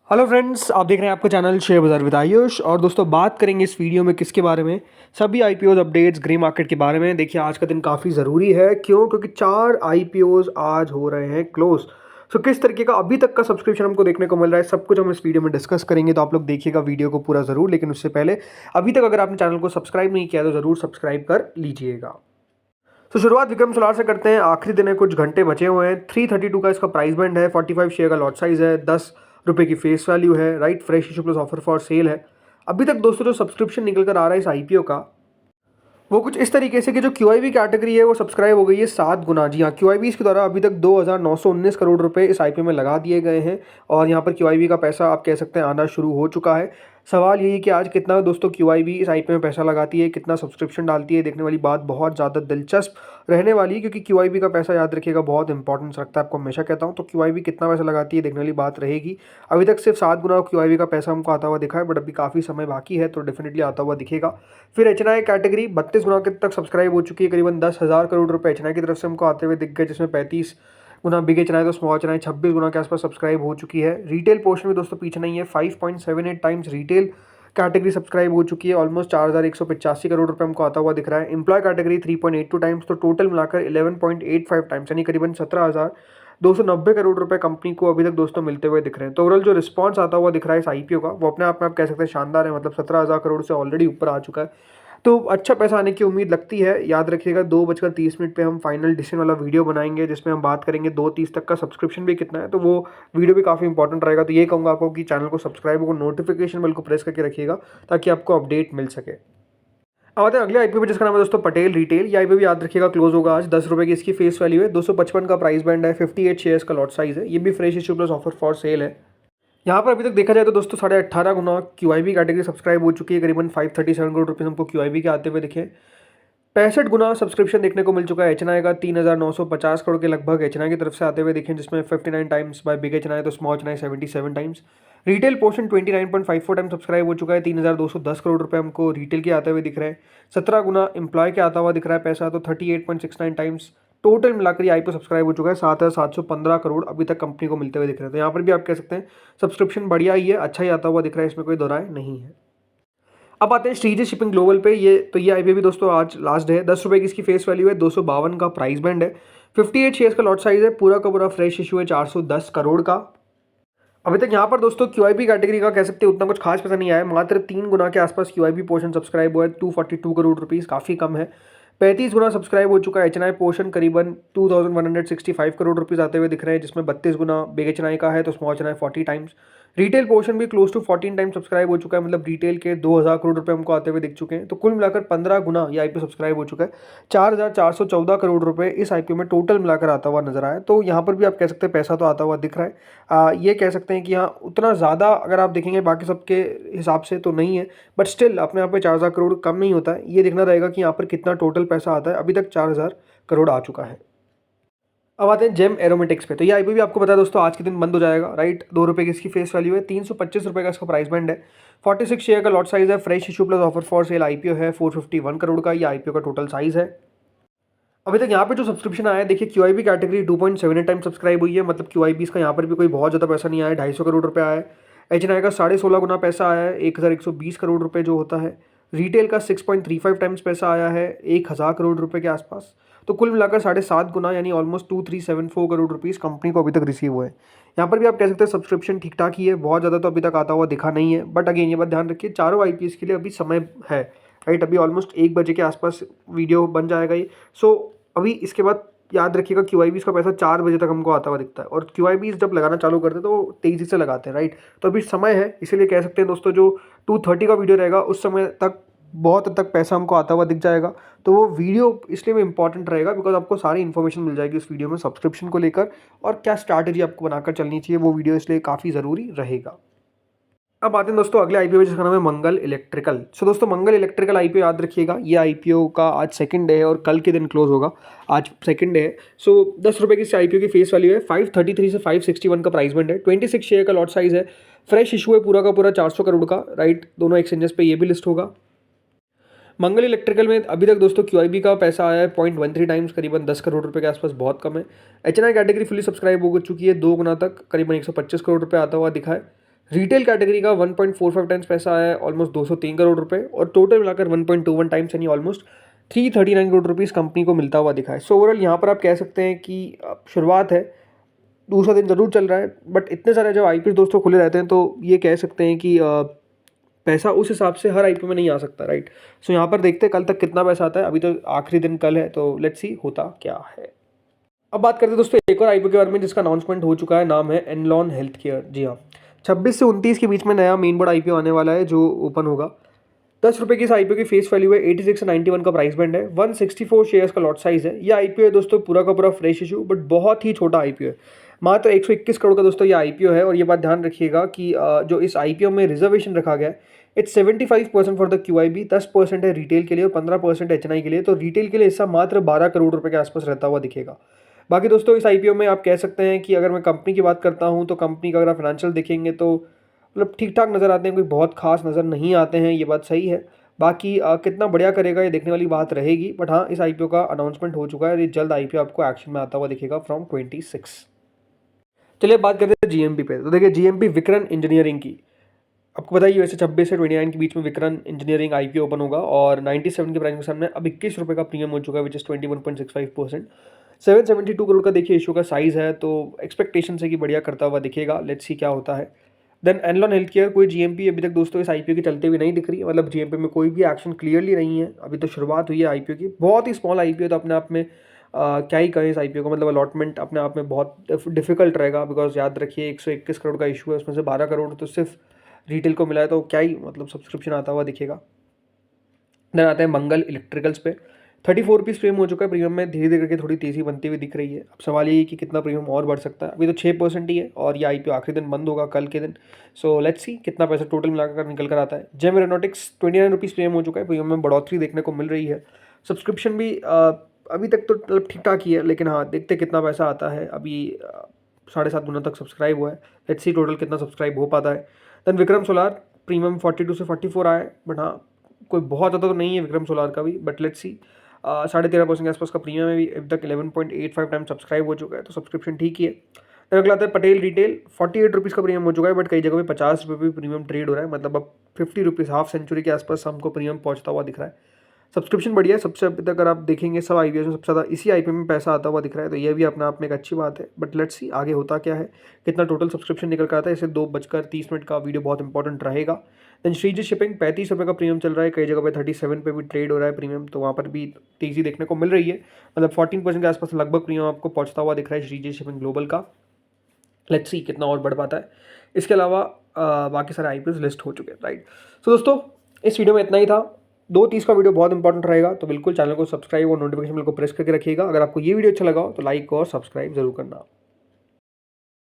Hello friends, आप देख रहे हैं आपका चैनल शेयर बाजार विद आयुष। और दोस्तों, बात करेंगे इस वीडियो में किसके बारे में? सभी आईपीओ अपडेट्स, ग्रे मार्केट के बारे में। देखिए, आज का दिन काफ़ी ज़रूरी है। क्यों? क्योंकि 4 आईपीओ आज हो रहे हैं क्लोज। सो किस तरीके का अभी तक का सब्सक्रिप्शन हमको देखने को मिल रहा है, सब कुछ हम इस वीडियो में डिस्कस करेंगे। तो आप लोग देखिएगा वीडियो को पूरा ज़रूर। लेकिन उससे पहले अभी तक अगर आपने चैनल को सब्सक्राइब नहीं किया तो ज़रूर सब्सक्राइब कर लीजिएगा। तो शुरुआत विक्रम सोलार से करते हैं। आखिरी दिन है, कुछ घंटे बचे हुए हैं। 332 का इसका प्राइस बैंड है। 45 शेयर का लॉट साइज है। 10 रुपये की फेस वैल्यू है। Right, fresh issue plus offer for sale है। अभी तक दोस्तों जो सब्सक्रिप्शन निकल कर आ रहा है इस आईपीओ का, वो कुछ इस तरीके से कि जो क्यूआईबी कैटेगरी है वो सब्सक्राइब हो गई है 7 गुना। जी हाँ, क्यूआईबी के द्वारा अभी तक 2,919 करोड़ रुपए इस आईपीओ में लगा दिए गए हैं। और यहाँ पर क्यूआईबी का पैसा आप कह सकते हैं आना शुरू हो चुका है। सवाल यही कि आज कितना दोस्तों क्यूआईबी इस आईपीओ में पैसा लगाती है, कितना सब्सक्रिप्शन डालती है, देखने वाली बात बहुत ज़्यादा दिलचस्प रहने वाली है। क्योंकि क्यूआईबी का पैसा याद रखिएगा बहुत इंपॉर्टेंस रखता है, आपको हमेशा कहता हूँ। तो क्यूआईबी कितना पैसा लगाती है देखने वाली बात रहेगी। अभी तक सिर्फ 7 गुना क्यूआईबी का पैसा हमको आता हुआ दिखा है, बट अभी काफ़ी समय बाकी है तो डेफिनेटली आता हुआ दिखेगा। फिर एचएनआई कैटेगरी 32 गुना के तक सब्सक्राइब हो चुकी है। करीबन 10,000 करोड़ रुपए एचएनआई की तरफ से हमको आते हुए दिख गए, जिसमें 35 गुना बिग एचएनआई तो स्मॉल एचएनआई 26 गुना के आसपास सब्सक्राइब हो चुकी है। रिटेल पोर्शन में दोस्तों पीछे नहीं है। 5.78 टाइम्स रिटेल कैटेगरी सब्सक्राइब हो चुकी है। ऑलमोस्ट 4,185 करोड़ रुपए हमको आता हुआ दिख रहा है। एम्प्लॉय कैटेगरी 3.82 टाइम्स, तो टोटल मिलाकर 11.85 टाइम्स यानी करीबन 17,290 करोड़ रुपए कंपनी को अभी तक दोस्तों मिलते हुए दिख रहे हैं। तो ओवरऑल जो रिस्पॉन्स आता हुआ दिख रहा है इस आईपीओ का, वो अपने आप में आप कह सकते हैं शानदार है। मतलब 17,000 करोड़ से ऑलरेडी ऊपर आ चुका है। तो अच्छा पैसा आने की उम्मीद लगती है। याद रखिएगा 2:30 पे हम फाइनल डिसीजन वाला वीडियो बनाएंगे, जिसमें हम बात करेंगे 2:30 तक का सब्सक्रिप्शन भी कितना है। तो वो वीडियो भी काफ़ी इंपॉर्टेंट रहेगा। तो ये कहूँगा आपको कि चैनल को सब्सक्राइब को नोटिफिकेशन बेल को प्रेस करके रखिएगा, ताकि आपको अपडेट मिल सके। अब आते हैं अगले आईपीओ पे, जिसका नाम है दोस्तों पटेल रिटेल। ये आईपीओ भी याद रखिएगा क्लोज होगा आज। 10 रुपये की इसकी फेस वैल्यू है। 255 का प्राइस बैंड है। 58 शेयर्स का लॉट साइज है। ये भी fresh issue plus offer for sale है। यहाँ पर अभी तक देखा जाए तो दोस्तों 18.5 गुना क्यूआईबी कैटेगरी सब्सक्राइब हो चुकी है। करीबन 537 करोड़ रुपये हमको क्यूआईबी के आते हुए दिखे। 65 गुना सब्सक्रिप्शन देखने को मिल चुका है एचएनआई का। 3,950 करोड़ के लगभग एचएनआई की तरफ से आते हुए दिखे, जिसमें 59 टाइम्स बाय बिग एचएनआई तो small HNI 77 times. Retail portion 29.54 time subscribe हो चुका है। 3,210 करोड़ रुपए हमको रिटेल के आते हुए दिख रहे हैं। 17 गुना एम्प्लॉय के आता हुआ दिख रहा है पैसा, तो 38.69 टाइम्स टोटल मिलाकर आईपीओ सब्सक्राइब हो चुका है। 7,715 करोड़ अभी तक कंपनी को मिलते हुए दिख रहे हैं। तो यहाँ पर भी आप कह सकते हैं सब्सक्रिप्शन बढ़िया ही है, अच्छा ही आता हुआ दिख रहा है, इसमें कोई दो राय नहीं है। अब आते हैं श्रीजी शिपिंग ग्लोबल पे। ये आईपीओ भी दोस्तों आज लास्ट है। 10 रुपये की इसकी फेस वैल्यू है। 252 का प्राइस बैंड है। 58 शेयर्स का लॉट साइज है। पूरा का पूरा फ्रेश इशू है 410 करोड़ का। अभी तक यहाँ पर दोस्तों क्यूआईबी कैटेगरी का कह सकते हैं उतना कुछ खास पैसा नहीं आया है। मात्र 3 गुना के आसपास क्यूआईबी पोर्शन सब्सक्राइब हुआ है। 242 करोड़ रुपीज़, काफ़ी कम है। 35 गुना सब्सक्राइब हो चुका है एचएनआई पोर्शन। करीबन 2,165 करोड़ रुपीज़ आते हुए दिख रहे हैं, जिसमें 32 गुना बिग एचएनआई का है तो small HNI 40 times. Retail portion भी क्लोज टू 14 टाइम सब्सक्राइब हो चुका है। मतलब रिटेल के 2,000 करोड़ रुपए हमको आते हुए दिख चुके हैं। तो कुल मिलाकर 15 गुना ये आईपीओ सब्सक्राइब हो चुका है। 4,414 करोड़ रुपए इस आईपीओ में टोटल मिलाकर आता हुआ नजर आया। तो यहाँ पर भी आप कह सकते हैं पैसा तो आता हुआ दिख रहा है। ये कह सकते हैं कि यहाँ उतना ज़्यादा अगर आप देखेंगे बाकी सबके हिसाब से तो नहीं है, बट स्टिल अपने आप में 4,000 करोड़ कम नहीं होता है। ये देखना रहेगा कि यहाँ पर कितना टोटल पैसा आता है। अभी तक 4,000 करोड़ आ चुका है। अब आते हैं जेम एरोमेटिक्स पे। तो ये आईपीओ भी आपको पता है दोस्तों आज के दिन बंद हो जाएगा। राइट, 2 रुपये की इसकी फेस वैल्यू है। 325 रुपये का इसका प्राइस बैंड है। 46 शेयर का लॉट साइज है। Fresh issue plus offer for sale IPO है। 451 करोड़ का ये आईपीओ का टोटल साइज है। अभी तक यहाँ पे जो सब्सक्रिप्शन आया है, देखिए क्यूआईबी कैटेगरी 2.78 टाइम सब्सक्राइब हुई है। मतलब क्यूआईबी का यहाँ पर भी कोई बहुत ज़्यादा पैसा नहीं आया है। 250 करोड़ रुपये आया है। एचएनआई का 16.5 गुना पैसा आया है। 1,120 करोड़ रुपये जो होता है। रिटेल का 6.35 टाइम्स पैसा आया है, 1,000 करोड़ रुपये के आसपास। तो कुल मिलाकर 7.5 गुना यानी ऑलमोस्ट 2,374 करोड़ रुपीज़ कंपनी को अभी तक रिसीव हुए हैं। यहाँ पर भी आप कह सकते हैं सब्सक्रिप्शन ठीक ठाक ही है, बहुत ज़्यादा तो अभी तक आता हुआ दिखा नहीं है। बट अगेन ये बात ध्यान रखिए, चारों आईपीएस के लिए अभी समय है। राइट, अभी ऑलमोस्ट 1 बजे के आसपास वीडियो बन जाएगा ये। सो अभी इसके बाद याद रखिएगा क्यूआईबी का पैसा 4 बजे तक हमको आता हुआ दिखता है। और क्यूआईबी जब लगाना चालू करते हैं तो वो तेज़ी से लगाते हैं। राइट, तो अभी समय है, इसीलिए कह सकते हैं दोस्तों जो 2:30 का वीडियो रहेगा उस समय तक बहुत हद तक पैसा हमको आता हुआ दिख जाएगा। तो वो वीडियो इसलिए भी इंपॉर्टेंट रहेगा बिकॉज आपको सारी इन्फॉर्मेशन मिल जाएगी उस वीडियो में सब्सक्रिप्शन को लेकर, और क्या स्ट्रैटेजी आपको बनाकर चलनी चाहिए, वो वीडियो इसलिए काफ़ी ज़रूरी रहेगा। अब आते हैं दोस्तों अगले आईपीओ जिसका नाम है मंगल इलेक्ट्रिकल। सो दोस्तों मंगल इलेक्ट्रिकल आईपीओ याद रखिएगा, ये आईपीओ का आज सेकंड डे है और कल के दिन क्लोज होगा। आज सेकंड डे है। सो 10 रुपये की आईपीओ की फेस वैल्यू है। 533 से 561 का प्राइस बैंड है। 26 शेयर का लॉट साइज है। फ्रेश इशू है पूरा का पूरा 400 करोड़ का। राइट, दोनों एक्सचेंजेस पे ये भी लिस्ट होगा। मंगल इलेक्ट्रिकल में अभी तक दोस्तों क्यूआईबी का पैसा आया है 0.13 टाइम्स, करीबन 10 करोड़ रुपए के आसपास, बहुत कम है। एचएनआई कैटेगरी फुली सब्सक्राइब हो चुकी है 2 गुना तक, करीबन 125 करोड़ रुपए आता हुआ दिखा है। रिटेल कैटेगरी का 1.45 टाइम्स पैसा है, ऑलमोस्ट 203 करोड़ रुपए, और टोटल मिलाकर 1.21 टाइम्स यानी ऑलमोस्ट 339 करोड़ रुपीज़ कंपनी को मिलता हुआ दिखा है। सो ओवरऑल यहाँ पर आप कह सकते हैं कि शुरुआत है, दूसरा दिन ज़रूर चल रहा है, बट इतने सारे जब आईपीओ दोस्तों खुले रहते हैं तो ये कह सकते हैं कि पैसा उस हिसाब से हर आईपीओ में नहीं आ सकता, राइट। सो यहाँ पर देखते हैं कल तक कितना पैसा आता है। अभी तो आखिरी दिन कल है, तो लेट्स सी होता क्या है। अब बात करते हैं दोस्तों एक और आईपीओ के बारे में जिसका अनाउंसमेंट हो चुका है। नाम है एनलॉन हेल्थ केयर। जी हाँ, 26 से 29 के बीच में नया मेन बोर्ड आईपीओ आने वाला है जो ओपन होगा। 10 रुपये की इस आईपीओ की फेस वैल्यू है, 86 से 91 का प्राइस बैंड है, 164 शेयर्स का लॉट साइज है। ये आईपीओ है दोस्तों पूरा का पूरा फ्रेश इशू, बट बहुत ही छोटा आईपीओ है, मात्र 121 करोड़ का दोस्तों ये आईपीओ है। और ये बात ध्यान रखिएगा कि जो इस आईपीओ में रिजर्वेशन रखा गया है, इट्स 75% फॉर द क्यूआईबी, 10% है रिटेल के लिए और 15% एचएनआई के लिए। तो रिटेल के लिए हिस्सा मात्र 12 करोड़ रुपए के आसपास रहता हुआ दिखेगा। बाकी दोस्तों इस आईपीओ में आप कह सकते हैं कि अगर मैं कंपनी की बात करता हूँ तो कंपनी का अगर आप फाइनेंशियल देखेंगे तो मतलब ठीक ठाक नज़र आते हैं, कोई बहुत खास नज़र नहीं आते हैं, ये बात सही है। बाकी कितना बढ़िया करेगा ये देखने वाली बात रहेगी, बट हाँ इस आईपीओ का अनाउंसमेंट हो चुका है, ये जल्द आईपीओ आपको एक्शन में आता हुआ दिखेगा फ्रॉम 26। चलिए बात करते हैं जीएमपी पे। तो देखिए जीएमपी विक्रन इंजीनियरिंग की, आपको बताइए वैसे 26 से 29 के बीच में विक्रन इंजीनियरिंग आईपीओ ओपन होगा और 97 के प्राइस के सामने अब 21 रुपये का प्रीमियम हो चुका है, विच इज़ 21.65%। 772 करोड़ का देखिए इशू का साइज़ है, तो एक्सपेक्टेशन है कि बढ़िया करता हुआ दिखेगा। लेट्स सी क्या होता है। देन एनलॉन हेल्थ केयर, कोई जीएमपी अभी तक दोस्तों इस आईपीओ की चलते हुए नहीं दिख रही है, मतलब जीएमपी में कोई भी एक्शन क्लियरली नहीं है, अभी तो शुरुआत हुई है आईपीओ की। बहुत ही स्मॉल आईपीओ तो अपने आप में क्या ही कहें इस आईपीओ को, मतलब अलॉटमेंट अपने आप में बहुत डिफिकल्ट रहेगा, बिकॉज याद रखिए 121 करोड़ का इशू है, उसमें से 12 करोड़ तो सिर्फ रिटेल को मिला है, तो क्या ही मतलब सब्सक्रिप्शन आता हुआ दिखेगा। देन आते हैं मंगल इलेक्ट्रिकल्स पे। 34 रुपीज़ प्रीमियम हो चुका है, प्रीमियम में धीरे धीरे करके थोड़ी तेज़ी बनती हुई दिख रही है। अब सवाल ये है कि कितना प्रीमियम और बढ़ सकता है। अभी तो 6% ही है और ये आईपीओ आखिरी दिन बंद होगा कल के दिन। सो लेट्स सी कितना पैसा टोटल मिलाकर निकल कर आता है। जेम एरोनॉटिक्स 29 रुपीज़ प्रीमियम हो चुका है, प्रीमियम में बढ़ोतरी देखने को मिल रही है। सब्सक्रिप्शन भी अभी तक तो मतलब ठीक ठाक ही है, लेकिन हाँ देखते कितना पैसा आता है। अभी 7.5 गुना तक सब्सक्राइब हुआ है, लेट्स सी टोटल कितना सब्सक्राइब हो पाता है। देन विक्रम सोलार प्रीमियम 42 से 44 आया है, बट हाँ कोई बहुत ज़्यादा तो नहीं है विक्रम सोलार का भी, बट लेट्स सी 13.5% के आसपास का प्रीमियम है, भी अभी तक 11.85 टाइम सब्सक्राइब हो चुका है, तो सब्सक्रिप्शन ठीक ही है। फिर अगला आता है पटेल रिटेल। 48 रुपीज़ का प्रीमियम हो चुका है, बट कई जगह पे 50 रुपये भी प्रीमियम ट्रेड हो रहा है, मतलब अब 50 रुपीज़ हाफ सेंचुरी के आसपास हमको प्रीमियम पहुंचता हुआ दिख रहा है। सब्सक्रिप्शन बढ़िया है, सबसे अभी तक अगर आप देखेंगे सब आईपीओ में सबसे ज़्यादा इसी आईपीओ में पैसा आता हुआ दिख रहा है, तो ये भी अपने आप में एक अच्छी बात है। बट लेट्स सी आगे होता क्या है, कितना टोटल सब्सक्रिप्शन निकल कर आता है। इसे 2:30 का वीडियो बहुत इंपॉर्टेंट रहेगा। देन श्रीजी शिपिंग 35 रुपये का प्रीमियम चल रहा है, कई जगह पे 37 पे भी ट्रेड हो रहा है प्रीमियम, तो वहाँ पर भी तेज़ी देखने को मिल रही है, मतलब 14% के आसपास लगभग प्रीमियम आपको पहुँचता हुआ दिख रहा है श्रीजी शिपिंग ग्लोबल का। लेट्स सी कितना और बढ़ पाता है। इसके अलावा बाकी सारे आईपीओ लिस्ट हो चुके हैं, राइट। सो दोस्तों इस वीडियो में इतना ही था। 2:30 का वीडियो बहुत इंपॉर्टेंट रहेगा, तो बिल्कुल चैनल को सब्सक्राइब और नोटिफिकेशन बिल को प्रेस करके रखिएगा। अगर आपको ये वीडियो अच्छा लगा हो तो लाइक और सब्सक्राइब जरूर करना।